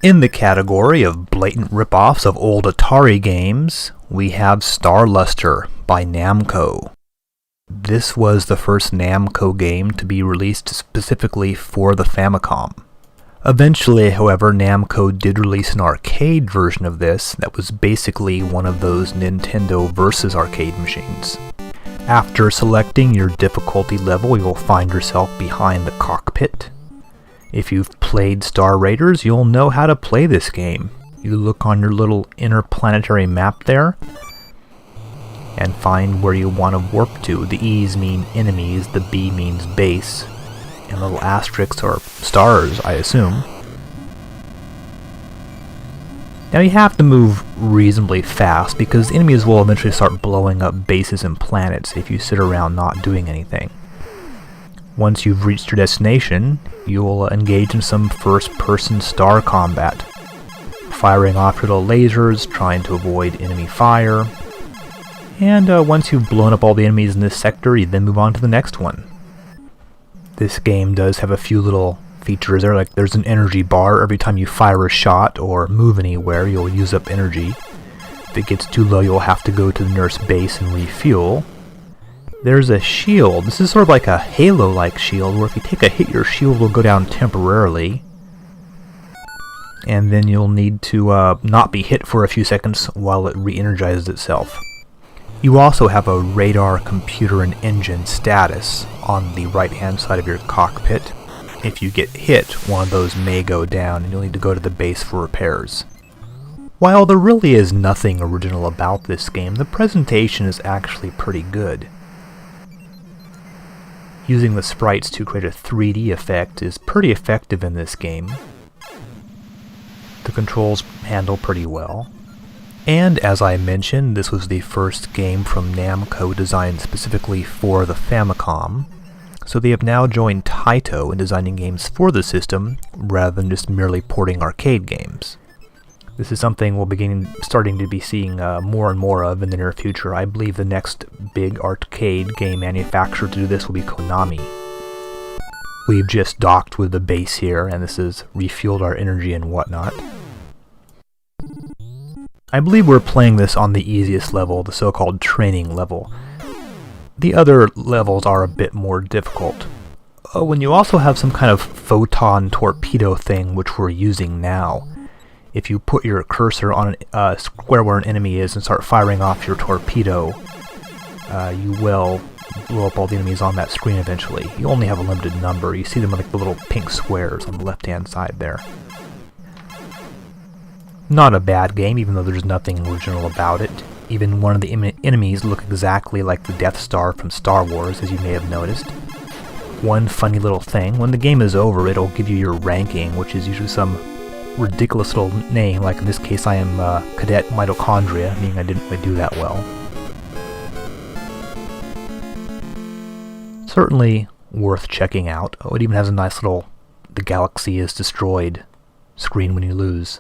In the category of blatant rip-offs of old Atari games, we have Star Luster by Namco. This was the first Namco game to be released specifically for the Famicom. Eventually, however, Namco did release an arcade version of this that was basically one of those Nintendo versus arcade machines. After selecting your difficulty level, you'll find yourself behind the cockpit. If you've played Star Raiders, you'll know how to play this game. You look on your little interplanetary map there and find where you want to warp to. The E's mean enemies, the B means base, and little asterisks are stars, I assume. Now you have to move reasonably fast because enemies will eventually start blowing up bases and planets if you sit around not doing anything. Once you've reached your destination, you'll engage in some first-person star combat, firing off your little lasers, trying to avoid enemy fire, and once you've blown up all the enemies in this sector, you then move on to the next one. This game does have a few little features there, like there's an energy bar. Every time you fire a shot or move anywhere, you'll use up energy. If it gets too low, you'll have to go to the nearest base and refuel. There's a shield. This is sort of like a Halo-like shield, where if you take a hit, your shield will go down temporarily. And then you'll need to not be hit for a few seconds while it re-energizes itself. You also have a radar, computer, and engine status on the right-hand side of your cockpit. If you get hit, one of those may go down, and you'll need to go to the base for repairs. While there really is nothing original about this game, the presentation is actually pretty good. Using the sprites to create a 3D effect is pretty effective in this game. The controls handle pretty well. And as I mentioned, this was the first game from Namco designed specifically for the Famicom, so they have now joined Taito in designing games for the system rather than just merely porting arcade games. This is something we'll starting to be seeing more and more of in the near future. I believe the next big arcade game manufacturer to do this will be Konami. We've just docked with the base here, and this has refueled our energy and whatnot. I believe we're playing this on the easiest level, the so-called training level. The other levels are a bit more difficult. When you also have some kind of photon torpedo thing, which we're using now. If you put your cursor on a square where an enemy is and start firing off your torpedo, you will blow up all the enemies on that screen eventually. You only have a limited number. You see them like the little pink squares on the left-hand side there. Not a bad game, even though there's nothing original about it. Even one of the enemies look exactly like the Death Star from Star Wars, as you may have noticed. One funny little thing, when the game is over, it'll give you your ranking, which is usually some ridiculous little name, like in this case I am Cadet Mitochondria, meaning I didn't really do that well. Certainly worth checking out. Oh, it even has a nice little "the galaxy is destroyed" screen when you lose.